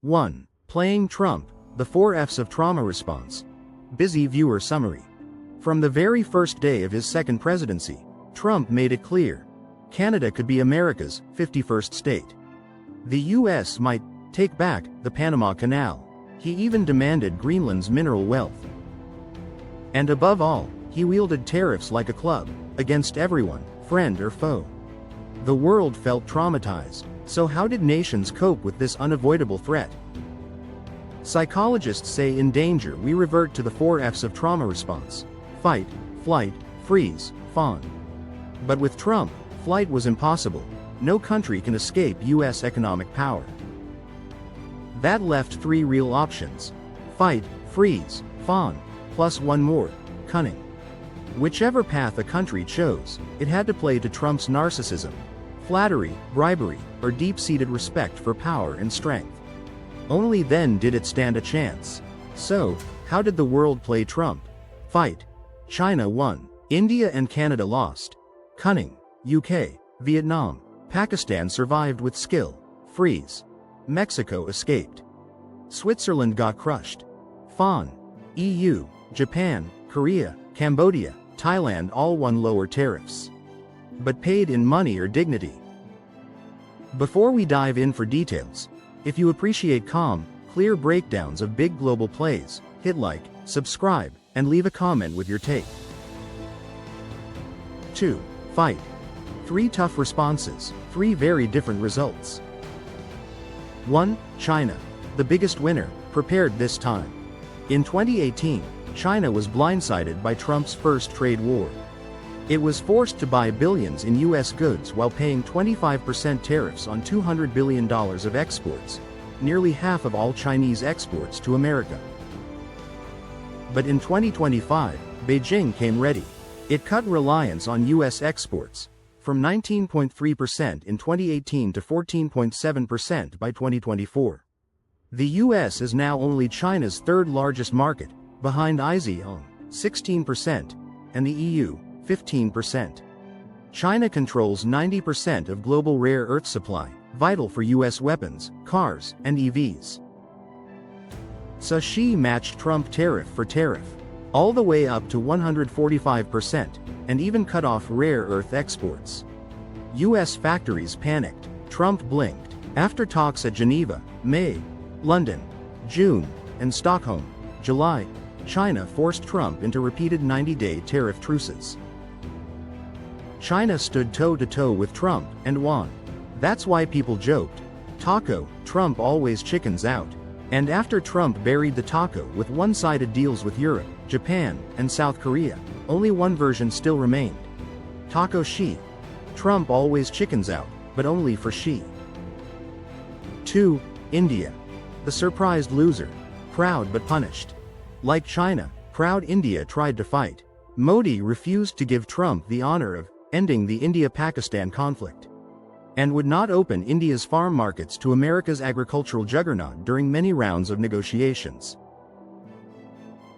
1. Playing Trump, the 4 F's of trauma response. Busy viewer summary. From the very first day of his second presidency, Trump made it clear Canada could be America's 51st state. The US might take back the Panama Canal. He even demanded Greenland's mineral wealth. And above all, he wielded tariffs like a club, against everyone, friend or foe. The world felt traumatized. So how did nations cope with this unavoidable threat? Psychologists say in danger we revert to the 4 F's of trauma response: fight, flight, freeze, fawn. But with Trump, flight was impossible. No country can escape US economic power. That left 3 real options: fight, freeze, fawn, plus one more: cunning. Whichever path a country chose, it had to play to Trump's narcissism, flattery, bribery, or deep-seated respect for power and strength. Only then did it stand a chance. So, how did the world play Trump? Fight. China won. India and Canada lost. Cunning. UK, Vietnam, Pakistan survived with skill. Freeze. Mexico escaped. Switzerland got crushed. Fawn. EU, Japan, Korea, Cambodia, Thailand all won lower tariffs, but paid in money or dignity. Before we dive in for details, if you appreciate calm, clear breakdowns of big global plays, hit like, subscribe, and leave a comment with your take. 2. Fight. 3 tough responses, 3 very different results. 1. China, the biggest winner, prepared this time. In 2018, China was blindsided by Trump's first trade war. It was forced to buy billions in US goods while paying 25% tariffs on $200 billion of exports, nearly half of all Chinese exports to America. But in 2025, Beijing came ready. It cut reliance on US exports, from 19.3% in 2018 to 14.7% by 2024. The US is now only China's 3rd largest market, behind ASEAN, 16%, and the EU, 15%. China controls 90% of global rare earth supply, vital for US weapons, cars, and EVs. So Xi matched Trump tariff for tariff, all the way up to 145%, and even cut off rare earth exports. US factories panicked. Trump blinked. After talks at Geneva, May, London, June, and Stockholm, July, China forced Trump into repeated 90-day tariff truces. China stood toe-to-toe with Trump and won. That's why people joked, "Taco, Trump always chickens out." And after Trump buried the taco with one-sided deals with Europe, Japan, and South Korea, only one version still remained. Taco Xi. Trump always chickens out, but only for Xi. 2. India. The surprised loser. Proud but punished. Like China, proud India tried to fight. Modi refused to give Trump the honor of ending the India-Pakistan conflict, and would not open India's farm markets to America's agricultural juggernaut during many rounds of negotiations.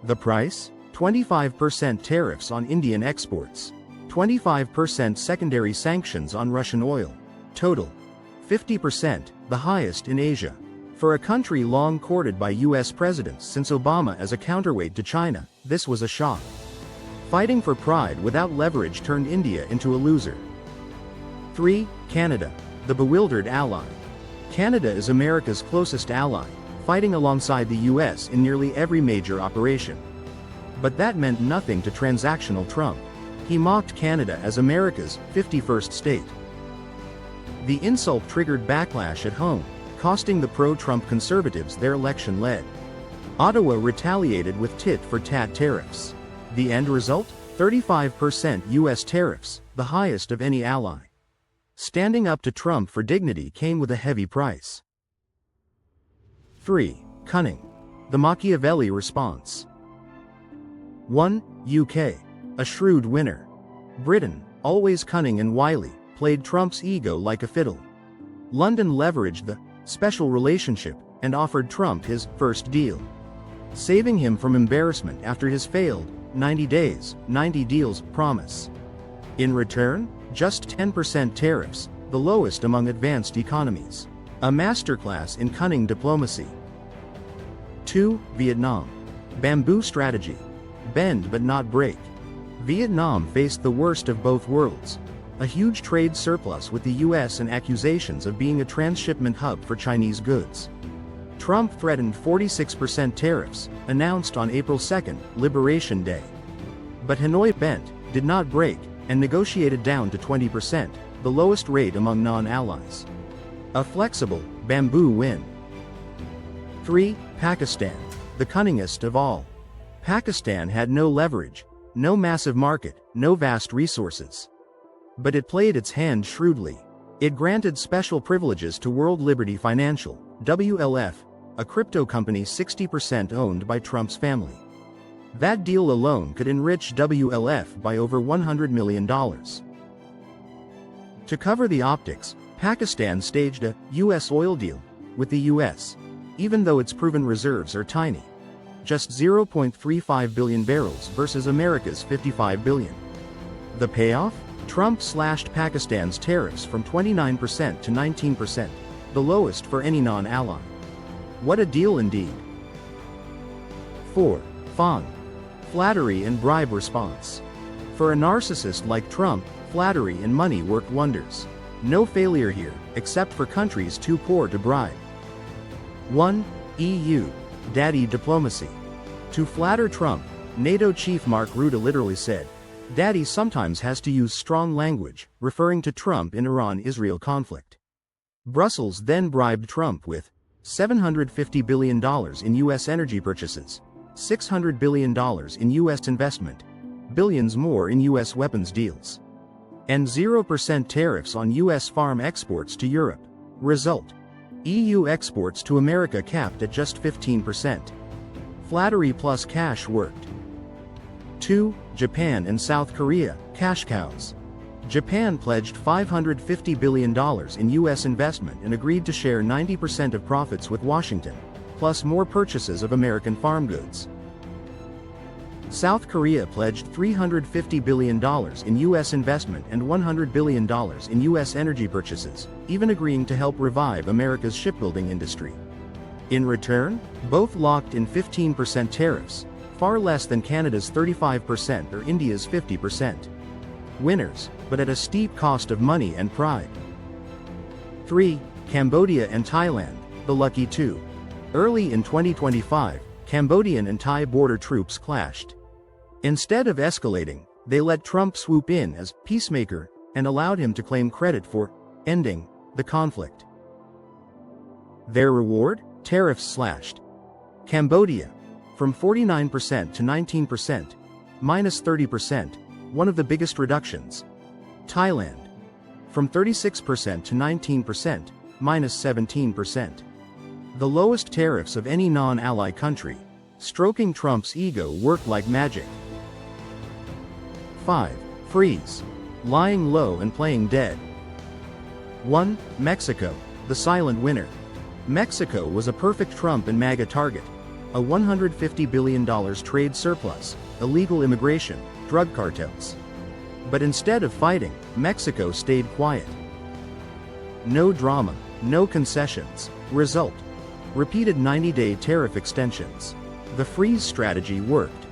The price? 25% tariffs on Indian exports. 25% secondary sanctions on Russian oil. Total: 50%, the highest in Asia. For a country long courted by US presidents since Obama as a counterweight to China, this was a shock. Fighting for pride without leverage turned India into a loser. 3. Canada, the bewildered ally. Canada is America's closest ally, fighting alongside the US in nearly every major operation. But that meant nothing to transactional Trump. He mocked Canada as America's 51st state. The insult triggered backlash at home, costing the pro-Trump conservatives their election lead. Ottawa retaliated with tit-for-tat tariffs. The end result? 35% US tariffs, the highest of any ally. Standing up to Trump for dignity came with a heavy price. 3. Cunning. The Machiavelli response. 1. UK. A shrewd winner. Britain, always cunning and wily, played Trump's ego like a fiddle. London leveraged the special relationship and offered Trump his first deal, saving him from embarrassment after his failed 90 days, 90 deals promise. In return, just 10% tariffs, the lowest among advanced economies. A masterclass in cunning diplomacy. 2. Vietnam. Bamboo strategy. Bend but not break. Vietnam faced the worst of both worlds. A huge trade surplus with the US and accusations of being a transshipment hub for Chinese goods. Trump threatened 46% tariffs, announced on April 2, Liberation Day. But Hanoi bent, did not break, and negotiated down to 20%, the lowest rate among non-allies. A flexible, bamboo win. 3. Pakistan. The cunningest of all. Pakistan had no leverage, no massive market, no vast resources. But it played its hand shrewdly. It granted special privileges to World Liberty Financial, WLF, a crypto company 60% owned by Trump's family. That deal alone could enrich WLF by over $100 million. To cover the optics, Pakistan staged a U.S. oil deal with the U.S., even though its proven reserves are tiny. Just 0.35 billion barrels versus America's 55 billion. The payoff? Trump slashed Pakistan's tariffs from 29% to 19%, the lowest for any non-ally. What a deal indeed. 4. Fawn. Flattery and bribe response. For a narcissist like Trump, flattery and money worked wonders. No failure here, except for countries too poor to bribe. 1. EU. Daddy diplomacy. To flatter Trump, NATO chief Mark Rutte literally said, "Daddy sometimes has to use strong language," referring to Trump in Iran-Israel conflict. Brussels then bribed Trump with $750 billion in U.S. energy purchases, $600 billion in U.S. investment, billions more in U.S. weapons deals, and 0% tariffs on U.S. farm exports to Europe. Result: EU exports to America capped at just 15%. Flattery plus cash worked. 2. Japan and South Korea, cash cows. Japan pledged $550 billion in U.S. investment and agreed to share 90% of profits with Washington, plus more purchases of American farm goods. South Korea pledged $350 billion in U.S. investment and $100 billion in U.S. energy purchases, even agreeing to help revive America's shipbuilding industry. In return, both locked in 15% tariffs, far less than Canada's 35% or India's 50%. Winners, but at a steep cost of money and pride. 3. Cambodia and Thailand, the lucky two. Early in 2025, Cambodian and Thai border troops clashed. Instead of escalating, they let Trump swoop in as peacemaker and allowed him to claim credit for ending the conflict. Their reward? Tariffs slashed. Cambodia, from 49% to 19%, minus 30%, one of the biggest reductions. Thailand, from 36% to 19%, minus 17%. The lowest tariffs of any non-ally country. Stroking Trump's ego worked like magic. 5. Freeze. Lying low and playing dead. 1. Mexico, the silent winner. Mexico was a perfect Trump and MAGA target. A $150 billion trade surplus, illegal immigration, drug cartels. But instead of fighting, Mexico stayed quiet. No drama, no concessions. Result: repeated 90-day tariff extensions. The freeze strategy worked.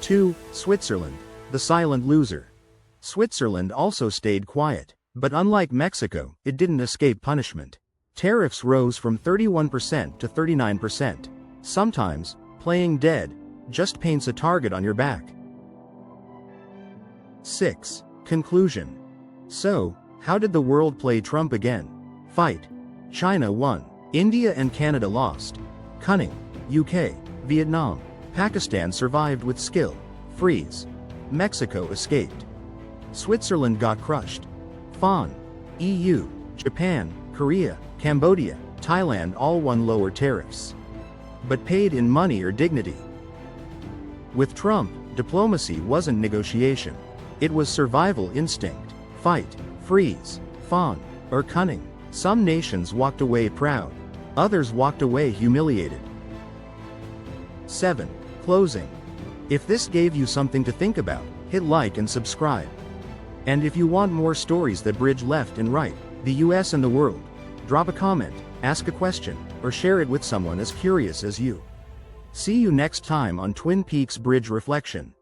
2. Switzerland, the silent loser. Switzerland also stayed quiet, but unlike Mexico, it didn't escape punishment. Tariffs rose from 31% to 39%. Sometimes, playing dead just paints a target on your back. 6. Conclusion. So, how did the world play Trump again? Fight. China won. India and Canada lost. Cunning. UK, Vietnam, Pakistan survived with skill. Freeze. Mexico escaped. Switzerland got crushed. Fawn. EU, Japan, Korea, Cambodia, Thailand all won lower tariffs, but paid in money or dignity. With Trump, diplomacy wasn't negotiation. It was survival instinct. Fight, freeze, fawn, or cunning. Some nations walked away proud. Others walked away humiliated. 7. Closing. If this gave you something to think about, hit like and subscribe. And if you want more stories that bridge left and right, the US and the world, Drop a comment, ask a question, or share it with someone as curious as you. See you next time on Twin Peaks Bridge Reflection.